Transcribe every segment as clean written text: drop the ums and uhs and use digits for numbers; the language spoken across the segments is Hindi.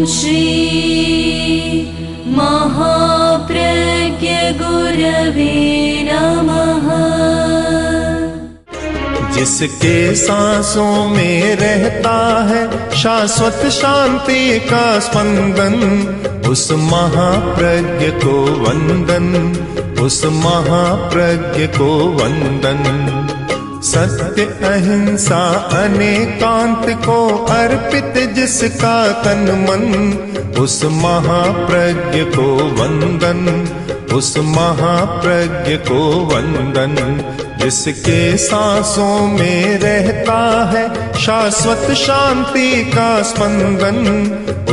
श्री महाप्रज्ञ गुरवे नमः। जिसके सांसों में रहता है शाश्वत शांति का स्पंदन, उस महाप्रज्ञ को वंदन, उस महाप्रज्ञ को वंदन। सत्य अहिंसा अनेकांत को अर्पित जिसका तन मन, उस महाप्रज्ञ को वंदन, उस महाप्रज्ञ को वंदन। जिसके सांसों में रहता है शाश्वत शांति का स्पंदन,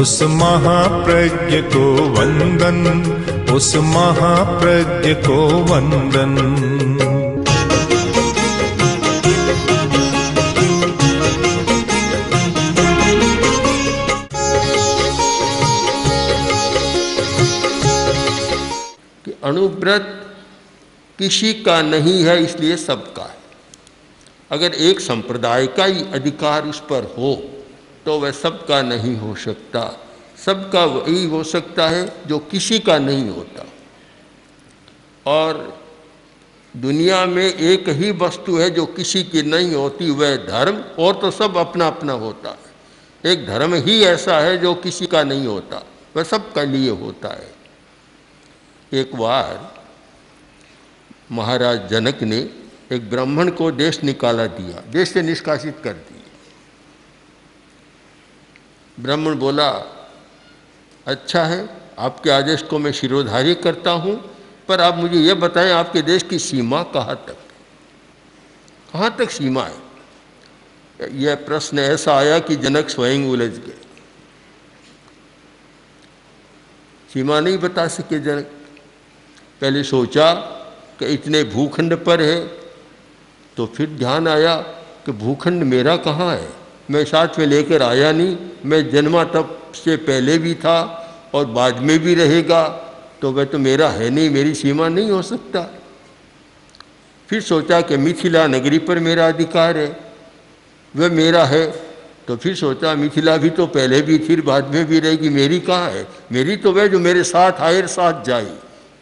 उस महाप्रज्ञ को वंदन, उस महाप्रज्ञ को वंदन। अणुव्रत किसी का नहीं है, इसलिए सबका है। अगर एक संप्रदाय का ही अधिकार उस पर हो तो वह सबका नहीं हो सकता। सबका वही हो सकता है जो किसी का नहीं होता। और दुनिया में एक ही वस्तु है जो किसी की नहीं होती, वह धर्म, और तो सब अपना अपना होता है। एक धर्म ही ऐसा है जो किसी का नहीं होता, वह सबका लिए होता है। एक बार महाराज जनक ने एक ब्राह्मण को देश निकाला दिया, देश से निष्कासित कर दिया। ब्राह्मण बोला, अच्छा है, आपके आदेश को मैं शिरोधार्य करता हूँ, पर आप मुझे यह बताएं आपके देश की सीमा कहाँ तक सीमा है। यह प्रश्न ऐसा आया कि जनक स्वयं उलझ गए, सीमा नहीं बता सके जनक। पहले सोचा कि इतने भूखंड पर है, तो फिर ध्यान आया कि भूखंड मेरा कहाँ है, मैं साथ में लेकर आया नहीं, मैं जन्मा तब से पहले भी था और बाद में भी रहेगा, तो वह तो मेरा है नहीं, मेरी सीमा नहीं हो सकता। फिर सोचा कि मिथिला नगरी पर मेरा अधिकार है, वह मेरा है। तो फिर सोचा मिथिला भी तो पहले भी थी, बाद में भी रहेगी, मेरी कहाँ है। मेरी तो वह जो मेरे साथ आए और साथ जाए,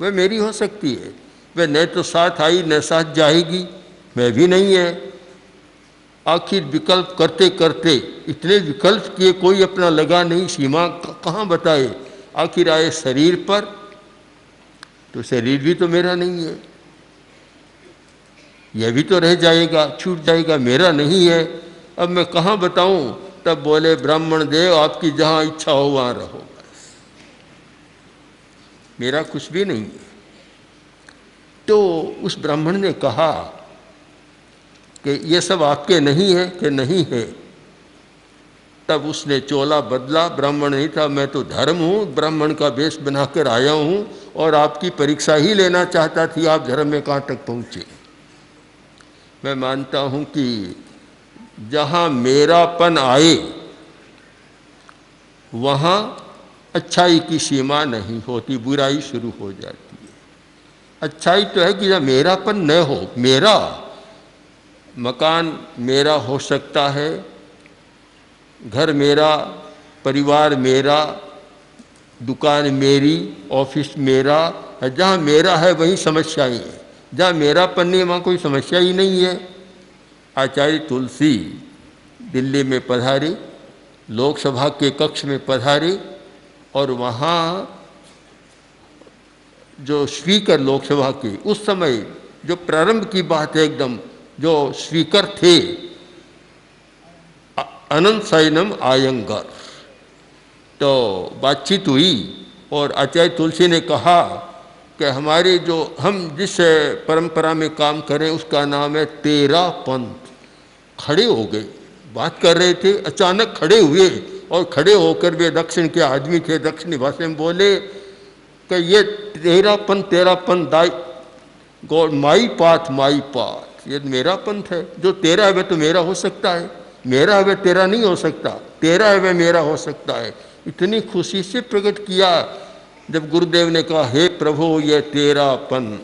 वह मेरी हो सकती है। वह न तो साथ आई न साथ जाएगी, मैं भी नहीं है। आखिर विकल्प करते करते इतने विकल्प किए, कोई अपना लगा नहीं, सीमा कहाँ बताए। आखिर आए शरीर पर, तो शरीर भी तो मेरा नहीं है, यह भी तो रह जाएगा, छूट जाएगा, मेरा नहीं है। अब मैं कहाँ बताऊं। तब बोले, ब्राह्मण देव आपकी जहाँ इच्छा हो वहाँ रहो, बस मेरा कुछ भी नहीं है। तो उस ब्राह्मण ने कहा कि ये सब आपके नहीं है कि नहीं है। तब उसने चोला बदला, ब्राह्मण नहीं था, मैं तो धर्म हूँ, ब्राह्मण का वेश बनाकर आया हूँ और आपकी परीक्षा ही लेना चाहता थी, आप धर्म में कहाँ तक पहुँचे। मैं मानता हूँ कि जहाँ मेरापन आए वहाँ अच्छाई की सीमा नहीं होती, बुराई शुरू हो जाती है। अच्छाई तो है कि जब मेरापन न हो, मेरा मकान मेरा हो सकता है, घर मेरा, परिवार मेरा, दुकान मेरी, ऑफिस मेरा, जहाँ मेरा है वहीं समस्याएं हैं। जहाँ मेरापन नहीं वहाँ कोई समस्या ही नहीं है। आचार्य तुलसी दिल्ली में पधारे, लोकसभा के कक्ष में पधारे, और वहाँ जो स्पीकर लोकसभा के उस समय जो प्रारंभ की बात है, एकदम जो स्पीकर थे अनंत शयनम आयंगर, तो बातचीत हुई और आचार्य तुलसी ने कहा कि हमारे जो हम जिस परंपरा में काम करें उसका नाम है तेरा पंथ। खड़े हो गए, बात कर रहे थे, अचानक खड़े हुए और खड़े होकर वे दक्षिण के आदमी थे, दक्षिणी भाषा में बोले कि ये तेरा पंथ दाई गॉड माई पाथ, ये मेरा पंथ है। जो तेरा है वह तो मेरा हो सकता है, मेरा है वह तेरा नहीं हो सकता, तेरा है वह मेरा हो सकता है। इतनी खुशी से प्रकट किया जब गुरुदेव ने कहा, हे प्रभु ये तेरा पंथ।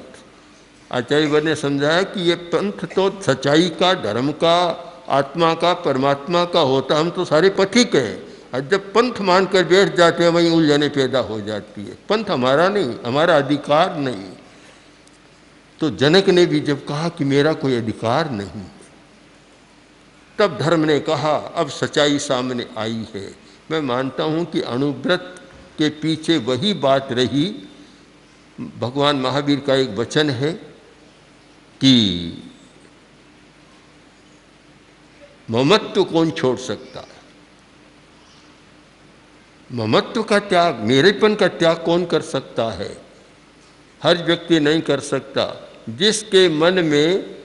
आचार्य ने समझाया कि ये पंथ तो सच्चाई का, धर्म का, आत्मा का, परमात्मा का होता, हम तो सारे पथिक हैं, और जब पंथ मानकर बैठ जाते हैं वहीं उलझने पैदा हो जाती है। पंथ हमारा नहीं, हमारा अधिकार नहीं। तो जनक ने भी जब कहा कि मेरा कोई अधिकार नहीं, तब धर्म ने कहा अब सच्चाई सामने आई है। मैं मानता हूँ कि अणुव्रत के पीछे वही बात रही। भगवान महावीर का एक वचन है कि ममत्व कौन छोड़ सकता है, ममत्व का त्याग, मेरेपन का त्याग कौन कर सकता है? हर व्यक्ति नहीं कर सकता। जिसके मन में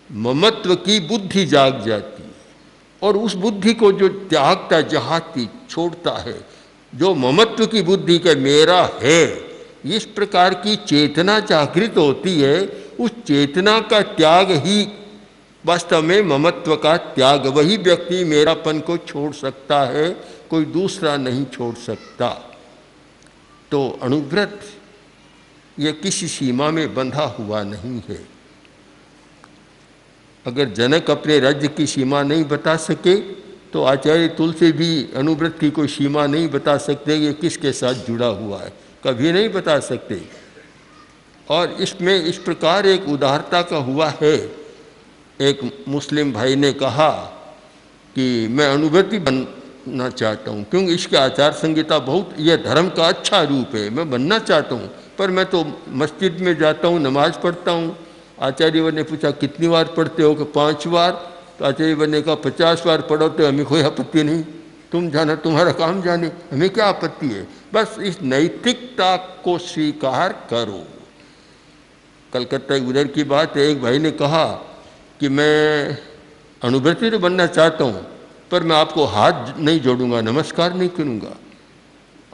ममत्व की बुद्धि जाग जाती है और उस बुद्धि को जो त्यागता, जहाती, छोड़ता है, जो ममत्व की बुद्धि का मेरा है, इस प्रकार की चेतना जागृत होती है, उस चेतना का त्याग ही वास्तव में ममत्व का त्याग। वही व्यक्ति मेरापन को छोड़ सकता है, कोई दूसरा नहीं छोड़ सकता। तो अणुव्रत ये किसी सीमा में बंधा हुआ नहीं है। अगर जनक अपने राज्य की सीमा नहीं बता सके तो आचार्य तुलसी भी अणुव्रत की कोई सीमा नहीं बता सकते ये किसके साथ जुड़ा हुआ है, कभी नहीं बता सकते। और इसमें इस प्रकार एक उदारता का हुआ है। एक मुस्लिम भाई ने कहा कि मैं अणुव्रती बनना चाहता हूँ क्योंकि इसके आचार संहिता बहुत, यह धर्म का अच्छा रूप है, मैं बनना चाहता हूँ, पर मैं तो मस्जिद में जाता हूँ, नमाज पढ़ता हूँ। आचार्यवर ने पूछा कितनी बार पढ़ते हो? कि 5 बार। तो आचार्यवर ने कहा 50 बार पढ़ो तो हमें कोई आपत्ति नहीं, तुम जाना, तुम्हारा काम जाने, हमें क्या आपत्ति है। बस इस नैतिकता को स्वीकार करो। कलकत्ता उधर की बात है, एक भाई ने कहा कि मैं अणुव्रती तो बनना चाहता हूँ पर मैं आपको हाथ नहीं जोड़ूंगा, नमस्कार नहीं करूँगा।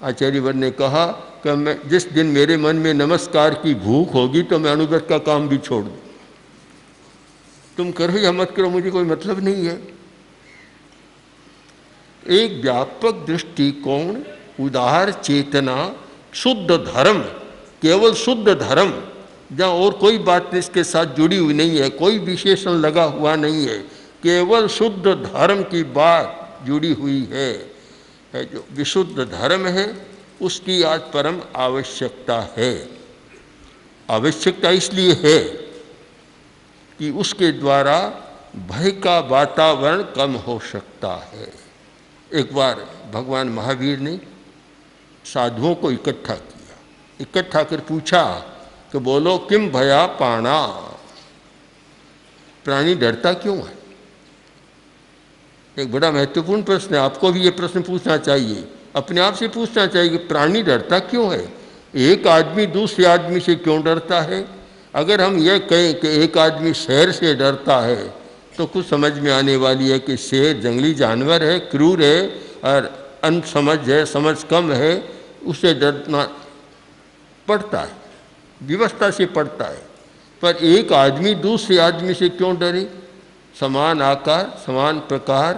आचार्यवर ने कहा कि मैं जिस दिन मेरे मन में नमस्कार की भूख होगी तो मैं अणुव्रत का काम भी छोड़ दूँ। तुम करो या मत करो, मुझे कोई मतलब नहीं है। एक व्यापक दृष्टिकोण, उदार चेतना, शुद्ध धर्म, केवल शुद्ध धर्म, जहाँ और कोई बात इसके साथ जुड़ी हुई नहीं है, कोई विशेषण लगा हुआ नहीं है, केवल शुद्ध धर्म की बात जुड़ी हुई है। जो विशुद्ध धर्म है उसकी आज परम आवश्यकता है। आवश्यकता इसलिए है कि उसके द्वारा भय का वातावरण कम हो सकता है। एक बार भगवान महावीर ने साधुओं को इकट्ठा किया, इकट्ठा कर पूछा कि बोलो किम भया पाणा, प्राणी डरता क्यों है? एक बड़ा महत्वपूर्ण प्रश्न है, आपको भी ये प्रश्न पूछना चाहिए, अपने आप से पूछना चाहिए कि प्राणी डरता क्यों है? एक आदमी दूसरे आदमी से क्यों डरता है? अगर हम यह कहें कि एक आदमी शेर से डरता है तो कुछ समझ में आने वाली है कि शेर जंगली जानवर है, क्रूर है और अनसमझ है, समझ कम है, उससे डरना पड़ता है, व्यवस्था से पड़ता है। पर एक आदमी दूसरे आदमी से क्यों डरे? समान आकार, समान प्रकार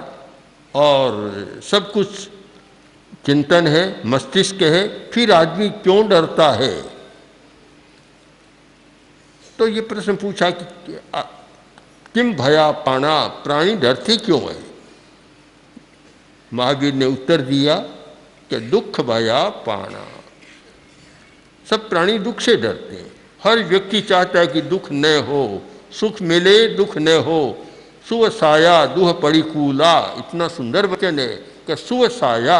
और सब कुछ चिंतन है, मस्तिष्क है, फिर आदमी क्यों डरता है? तो ये प्रश्न पूछा कि किम भया पाणा, प्राणी डरते क्यों है? महावीर ने उत्तर दिया कि दुख भया पाणा। सब प्राणी दुख से डरते हैं। हर व्यक्ति चाहता है कि दुख न हो, सुख मिले दुख न हो। सुव साया दुह परिकूला, इतना सुंदर वचन है कि सुव साया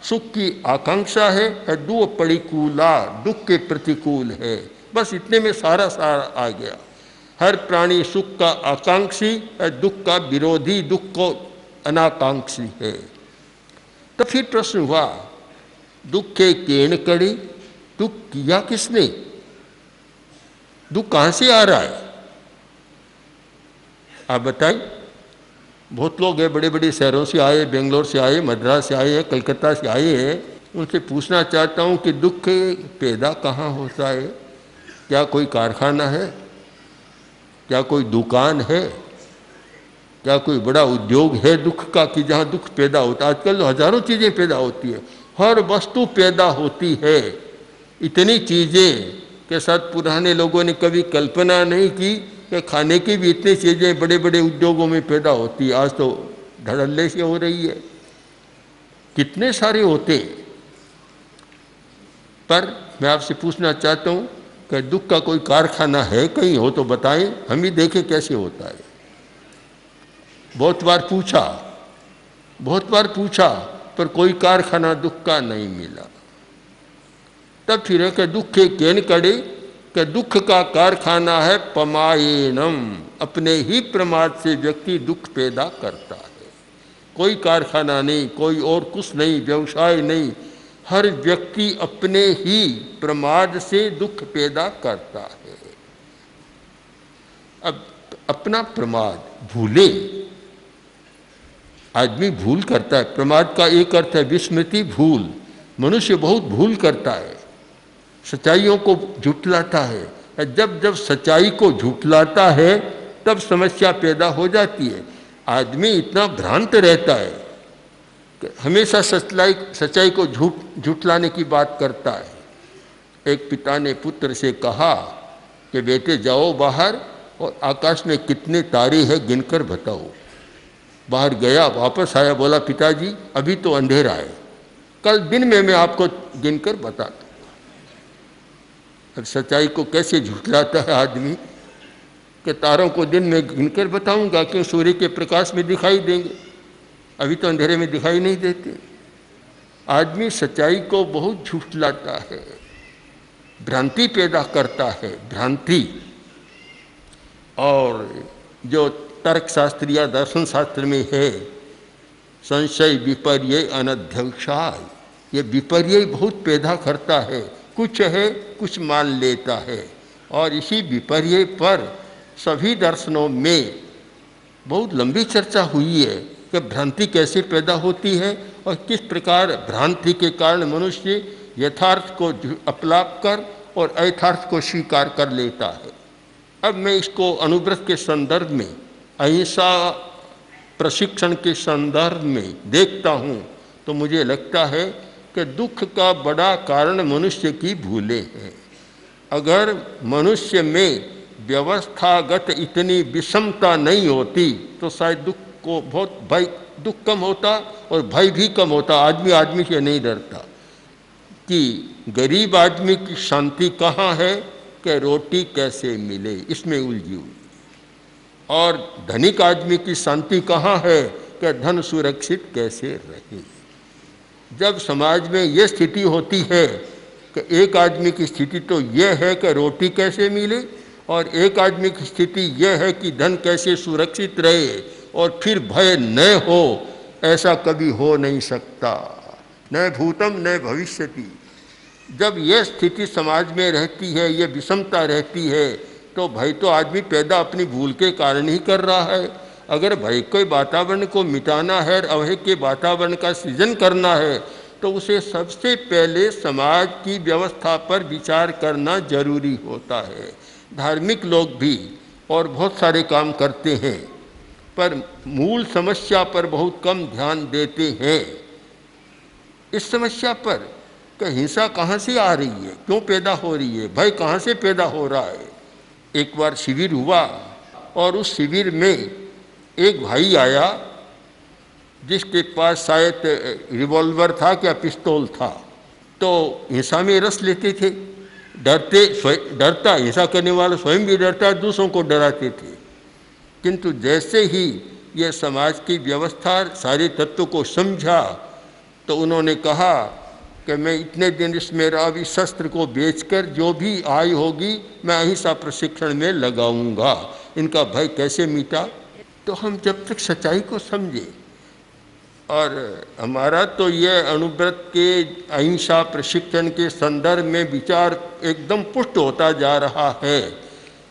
सुख की आकांक्षा है, दुह परिकूला दुख के प्रतिकूल है। बस इतने में सारा आ गया। हर प्राणी सुख का आकांक्षी है, दुख का विरोधी, दुख को अनाकांक्षी है। तो फिर प्रश्न हुआ दुख के केण कड़ी, दुख किया किसने? दुख कहाँ से आ रहा है? आप बताइए। बहुत लोग हैं, बड़े बड़े शहरों से आए, बेंगलोर से आए, मद्रास से आए, कलकत्ता से आए हैं। उनसे पूछना चाहता हूँ कि दुख पैदा कहाँ होता है? क्या कोई कारखाना है? क्या कोई दुकान है? क्या कोई बड़ा उद्योग है दुख का कि जहाँ दुख पैदा होता है? आजकल हजारों चीज़ें पैदा होती है, हर वस्तु पैदा होती है। इतनी चीज़ें के साथ पुराने लोगों ने कभी कल्पना नहीं की कि खाने की भी इतनी चीज़ें बड़े बड़े उद्योगों में पैदा होती है। आज तो धड़ल्ले से हो रही है। कितने सारे होते हैं। पर मैं आपसे पूछना चाहता हूँ कि दुख का कोई कारखाना है कहीं, हो तो बताएं, हम ही देखें कैसे होता है। बहुत बार पूछा पर कोई कारखाना दुख का नहीं मिला। तब फिर है कि दुख के केन कड़े, कि दुख का कारखाना है पमायेनम, अपने ही प्रमाद से व्यक्ति दुख पैदा करता है। कोई कारखाना नहीं, कोई और कुछ नहीं, व्यवसाय नहीं, हर व्यक्ति अपने ही प्रमाद से दुख पैदा करता है। अब अपना प्रमाद भूले, आदमी भूल करता है। प्रमाद का एक अर्थ है विस्मृति, भूल। मनुष्य बहुत भूल करता है, सच्चाइयों को झुठलाता है। जब सच्चाई को झुठलाता है तब समस्या पैदा हो जाती है। आदमी इतना भ्रांत रहता है कि हमेशा सच्चाई को झुठलाने की बात करता है। एक पिता ने पुत्र से कहा कि बेटे जाओ बाहर और आकाश में कितने तारे हैं गिनकर बताओ। बाहर गया, वापस आया, बोला पिताजी अभी तो अंधेरा है, कल दिन में मैं आपको गिनकर बताता हूँ। अब सच्चाई को कैसे झुठलाता है आदमी कि तारों को दिन में गिनकर बताऊंगा, क्यों सूर्य के प्रकाश में दिखाई देंगे, अभी तो अंधेरे में दिखाई नहीं देते। आदमी सच्चाई को बहुत झुठलाता है, भ्रांति पैदा करता है, भ्रांति। और जो तर्कशास्त्र या दर्शन शास्त्र में है संशय विपर्य अनध्यक्षाय, ये विपर्य बहुत पैदा करता है। कुछ है, कुछ मान लेता है। और इसी विपर्य पर सभी दर्शनों में बहुत लंबी चर्चा हुई है कि भ्रांति कैसे पैदा होती है और किस प्रकार भ्रांति के कारण मनुष्य यथार्थ को अपलाप कर और अयथार्थ को स्वीकार कर लेता है। अब मैं इसको अनुव्रत के संदर्भ में, अहिंसा प्रशिक्षण के संदर्भ में देखता हूँ तो मुझे लगता है कि दुख का बड़ा कारण मनुष्य की भूलें हैं। अगर मनुष्य में व्यवस्थागत इतनी विषमता नहीं होती तो शायद दुख को दुख कम होता और भय भी कम होता। आदमी से नहीं डरता कि गरीब आदमी की शांति कहाँ है कि रोटी कैसे मिले, इसमें उलझी हुई। और धनिक आदमी की शांति कहाँ है कि धन सुरक्षित कैसे रहे। जब समाज में ये स्थिति होती है कि एक आदमी की स्थिति तो यह है कि रोटी कैसे मिले और एक आदमी की स्थिति यह है कि धन कैसे सुरक्षित रहे और फिर भय न हो, ऐसा कभी हो नहीं सकता, न भूतम न भविष्यति। जब यह स्थिति समाज में रहती है, ये विषमता रहती है, तो भय तो आदमी पैदा अपनी भूल के कारण ही कर रहा है। अगर भय के वातावरण को मिटाना है, अभय के वातावरण का सृजन करना है, तो उसे सबसे पहले समाज की व्यवस्था पर विचार करना जरूरी होता है। धार्मिक लोग भी और बहुत सारे काम करते हैं पर मूल समस्या पर बहुत कम ध्यान देते हैं। इस समस्या पर कि हिंसा कहाँ से आ रही है, क्यों पैदा हो रही है, भय कहाँ से पैदा हो रहा है। एक बार शिविर हुआ और उस शिविर में एक भाई आया जिसके पास शायद रिवॉल्वर था क्या पिस्तौल था, तो हिंसा में रस लेते थे। डरता हिंसा करने वाला स्वयं भी डरता, दूसरों को डराते थे। किंतु जैसे ही ये समाज की व्यवस्था सारे तत्वों को समझा तो उन्होंने कहा कि मैं इतने दिन इसमें रावी शस्त्र को बेचकर जो भी आय होगी मैं अहिंसा प्रशिक्षण में लगाऊंगा। इनका भय कैसे मिटा? तो हम जब तक सच्चाई को समझे, और हमारा तो यह अनुव्रत के अहिंसा प्रशिक्षण के संदर्भ में विचार एकदम पुष्ट होता जा रहा है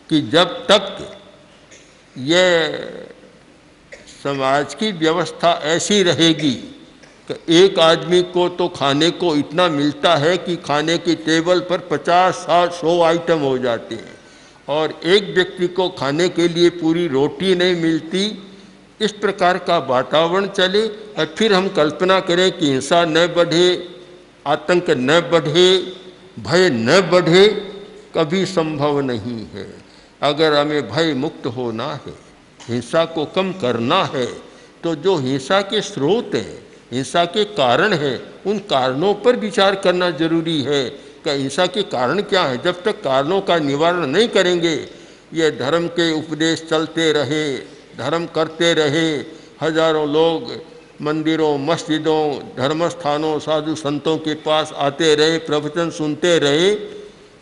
कि जब तक यह समाज की व्यवस्था ऐसी रहेगी कि एक आदमी को तो खाने को इतना मिलता है कि खाने की टेबल पर 50-100 आइटम हो जाते हैं और एक व्यक्ति को खाने के लिए पूरी रोटी नहीं मिलती, इस प्रकार का वातावरण चले और फिर हम कल्पना करें कि हिंसा न बढ़े, आतंक न बढ़े, भय न बढ़े, कभी संभव नहीं है। अगर हमें भय मुक्त होना है, हिंसा को कम करना है, तो जो हिंसा के स्रोत हैं हिंसा के कारण है, उन कारणों पर विचार करना जरूरी है कि हिंसा के कारण क्या है। जब तक कारणों का निवारण नहीं करेंगे, ये धर्म के उपदेश चलते रहे, धर्म करते रहे, हजारों लोग मंदिरों, मस्जिदों, धर्मस्थानों, साधु संतों के पास आते रहे, प्रवचन सुनते रहे,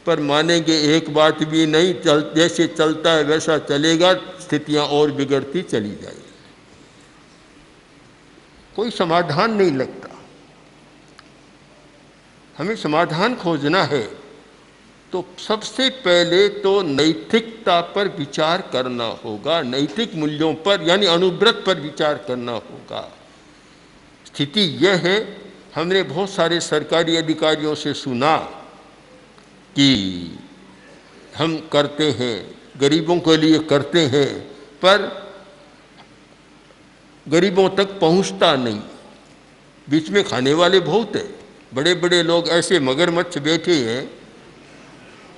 पर मानेंगे एक बात भी नहीं, जैसे चलता है वैसा चलेगा, स्थितियां और बिगड़ती चली जाएगी, कोई समाधान नहीं लगता। हमें समाधान खोजना है तो सबसे पहले तो नैतिकता पर विचार करना होगा, नैतिक मूल्यों पर यानी अनुव्रत पर विचार करना होगा। स्थिति यह है, हमने बहुत सारे सरकारी अधिकारियों से सुना कि हम करते हैं, गरीबों के लिए करते हैं, पर गरीबों तक पहुंचता नहीं। बीच में खाने वाले बहुत है, बड़े बड़े लोग ऐसे मगरमच्छ बैठे हैं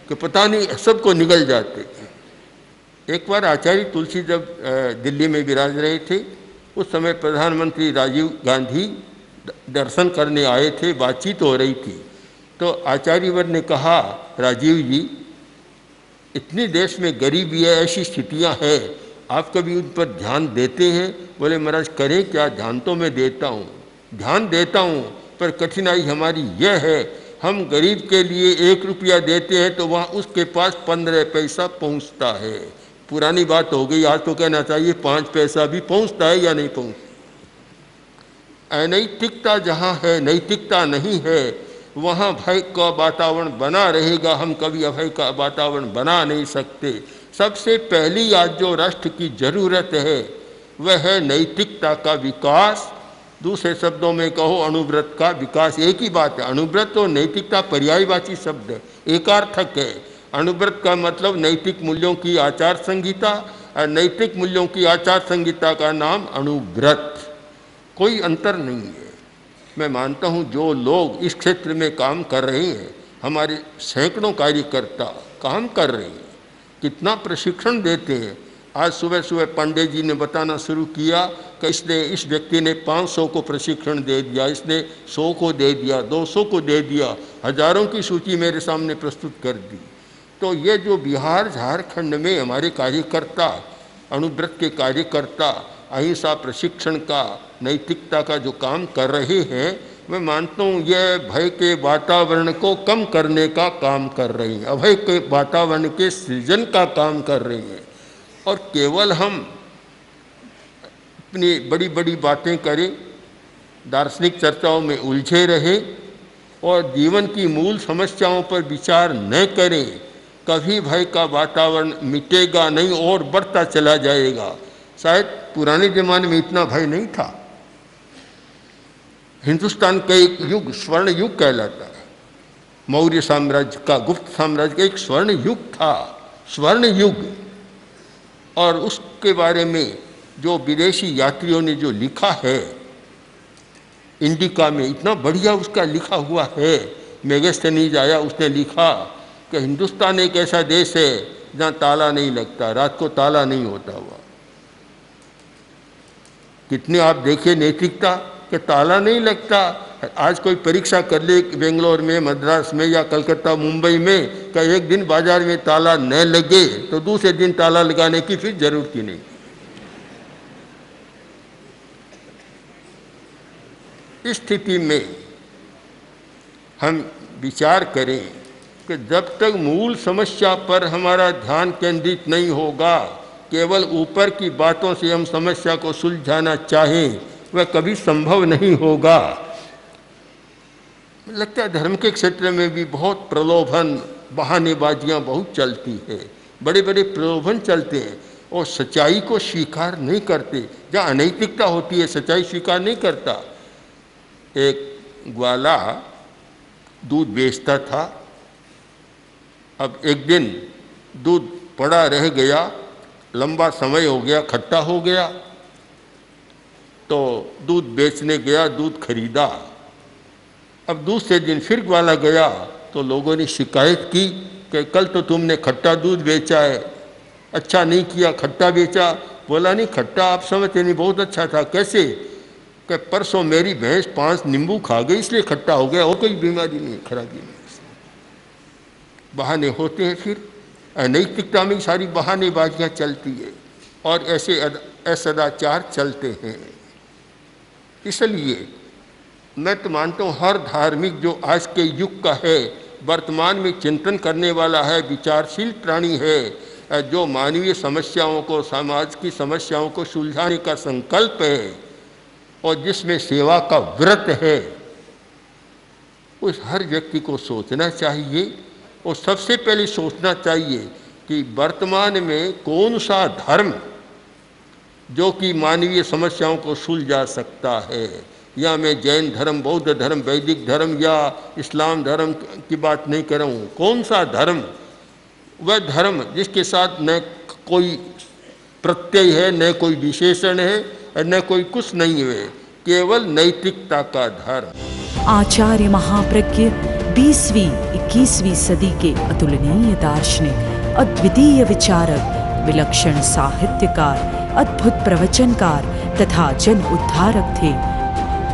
कि पता नहीं सबको निगल जाते हैं। एक बार आचार्य तुलसी जब दिल्ली में विराज रहे थे, उस समय प्रधानमंत्री राजीव गांधी दर्शन करने आए थे, बातचीत हो रही थी, तो आचार्यवर ने कहा, राजीव जी इतने देश में गरीबी है, ऐसी स्थितियां हैं, आप कभी उन पर ध्यान देते हैं? बोले महाराज करें क्या, ध्यान तो मैं देता हूँ, ध्यान देता हूँ, पर कठिनाई हमारी यह है, हम गरीब के लिए 1 रुपया देते हैं तो वहाँ उसके पास 15 पैसा पहुँचता है। पुरानी बात हो गई, आज तो कहना चाहिए 5 पैसा भी पहुँचता है या नहीं पहुँचता। अनैतिकता जहाँ है, नैतिकता नहीं है, वहाँ भय का वातावरण बना रहेगा, हम कभी अभय का वातावरण बना नहीं सकते। सबसे पहली आज जो राष्ट्र की जरूरत है वह है नैतिकता का विकास, दूसरे शब्दों में कहो अनुव्रत का विकास। एक ही बात है, अनुव्रत और नैतिकता पर्यायवाची शब्द है, एकार्थक है। अनुव्रत का मतलब नैतिक मूल्यों की आचार संहिता, और नैतिक मूल्यों की आचार संहिता का नाम अनुव्रत, कोई अंतर नहीं है। मैं मानता हूँ जो लोग इस क्षेत्र में काम कर रहे हैं, हमारे सैकड़ों कार्यकर्ता काम कर रहे हैं, कितना प्रशिक्षण देते हैं। आज सुबह सुबह पांडे जी ने बताना शुरू किया कि इस व्यक्ति ने 500 को प्रशिक्षण दे दिया, इसने 100 को दे दिया, 200 को दे दिया, हजारों की सूची मेरे सामने प्रस्तुत कर दी। तो ये जो बिहार झारखंड में हमारे कार्यकर्ता, अनुव्रत के कार्यकर्ता, अहिंसा प्रशिक्षण का, नैतिकता का जो काम कर रहे हैं, मैं मानता हूँ यह भय के वातावरण को कम करने का काम कर रही हैं, अभय के वातावरण के सृजन का काम कर रही हैं। और केवल हम अपनी बड़ी बड़ी बातें करें, दार्शनिक चर्चाओं में उलझे रहें और जीवन की मूल समस्याओं पर विचार न करें, कभी भय का वातावरण मिटेगा नहीं और बढ़ता चला जाएगा। शायद पुराने ज़माने में इतना भय नहीं था। हिंदुस्तान का एक युग स्वर्ण युग कहलाता है, मौर्य साम्राज्य का, गुप्त साम्राज्य का एक स्वर्ण युग था, स्वर्ण युग। और उसके बारे में जो विदेशी यात्रियों ने जो लिखा है इंडिका में, इतना बढ़िया उसका लिखा हुआ है। मेगास्थनीज आया, उसने लिखा कि हिंदुस्तान एक ऐसा देश है जहाँ ताला नहीं लगता, रात को ताला नहीं होता हुआ। कितने आप देखिए नैतिकता कि ताला नहीं लगता। आज कोई परीक्षा कर ले बेंगलोर में, मद्रास में या कलकत्ता, मुंबई में, कि एक दिन बाजार में ताला न लगे तो दूसरे दिन ताला लगाने की फिर जरूरत ही नहीं। इस स्थिति में हम विचार करें कि जब तक मूल समस्या पर हमारा ध्यान केंद्रित नहीं होगा, केवल ऊपर की बातों से हम समस्या को सुलझाना चाहें, वह कभी संभव नहीं होगा। लगता है धर्म के क्षेत्र में भी बहुत प्रलोभन, बहानेबाजियां बहुत चलती है, बड़े बड़े प्रलोभन चलते हैं और सच्चाई को स्वीकार नहीं करते। जहाँ अनैतिकता होती है सच्चाई स्वीकार नहीं करता। एक ग्वाला दूध बेचता था, अब एक दिन दूध पड़ा रह गया, लंबा समय हो गया, खट्टा हो गया, तो दूध बेचने गया, दूध खरीदा। अब दूसरे दिन फिर ग्वाला गया तो लोगों ने शिकायत की कि कल तो तुमने खट्टा दूध बेचा है, अच्छा नहीं किया, खट्टा बेचा। बोला नहीं, खट्टा आप समझते नहीं, बहुत अच्छा था। कैसे? कि परसों मेरी भैंस 5 नींबू खा गई इसलिए खट्टा हो गया, और कोई बीमारी नहीं, खराबी नहीं। बहाने होते हैं, फिर अनैतिकता में सारी बहानेबाजियाँ चलती है और ऐसे असदाचार चलते हैं। इसलिए मैं तो मानता हूँ हर धार्मिक जो आज के युग का है, वर्तमान में चिंतन करने वाला है, विचारशील प्राणी है, जो मानवीय समस्याओं को, समाज की समस्याओं को सुलझाने का संकल्प है और जिसमें सेवा का व्रत है, उस हर व्यक्ति को सोचना चाहिए और सबसे पहले सोचना चाहिए कि वर्तमान में कौन सा धर्म जो कि मानवीय समस्याओं को सुलझा सकता है। या मैं जैन धर्म, बौद्ध धर्म, वैदिक धर्म या इस्लाम धर्म की बात नहीं कर रहा हूँ। कौन सा धर्म? वह धर्म जिसके साथ न कोई प्रत्यय है, न कोई विशेषण है, न कोई कुछ नहीं है, केवल नैतिकता का धर्म। आचार्य महाप्रज्ञ 20वीं 21वीं सदी के अतुलनीय दार्शनिक, अद्वितीय विचारक, विलक्षण साहित्यकार, अद्भुत प्रवचनकार तथा जन उद्धारक थे।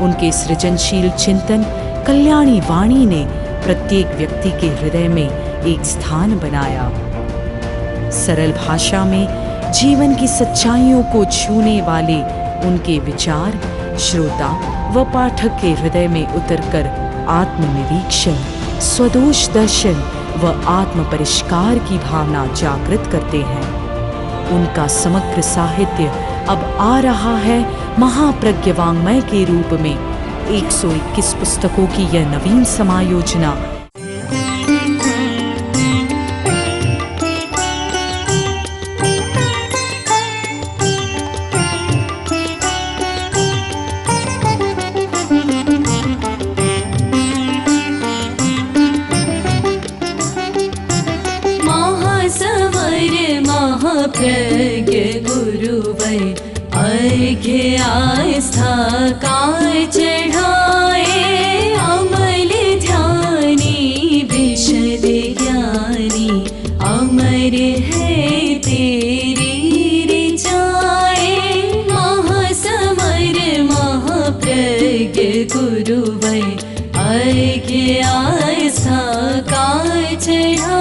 उनके सृजनशील चिंतन कल्याणी वाणी ने प्रत्येक व्यक्ति के हृदय में एक स्थान बनाया। सरल भाषा में जीवन की सच्चाइयों को छूने वाले उनके विचार श्रोता व पाठक के हृदय में उतरकर आत्मनिरीक्षण, स्वदोष दर्शन व आत्म परिष्कार की भावना जागृत करते हैं। उनका समग्र साहित्य अब आ रहा है महाप्रज्ञ वाङ्मय के रूप में। 121 पुस्तकों की यह नवीन समायोजना महाप्रज्ञ गुरुवै अर्घ्य आस्था काय चढ़ाए, अमल ध्यानी विशद ज्ञानी, अमर है तेरी ऋचाए। महासमर महाप्रज्ञ गुरुवै अर्घ्य आस्था काय चढ़ाए।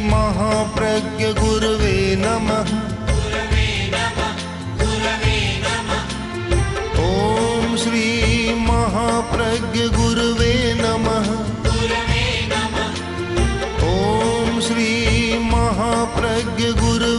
महाप्रज्ञ गुरवे नमः। ओम श्री महाप्रज्ञ गुरवे नमः। ओम श्री महाप्रज्ञ गुरवे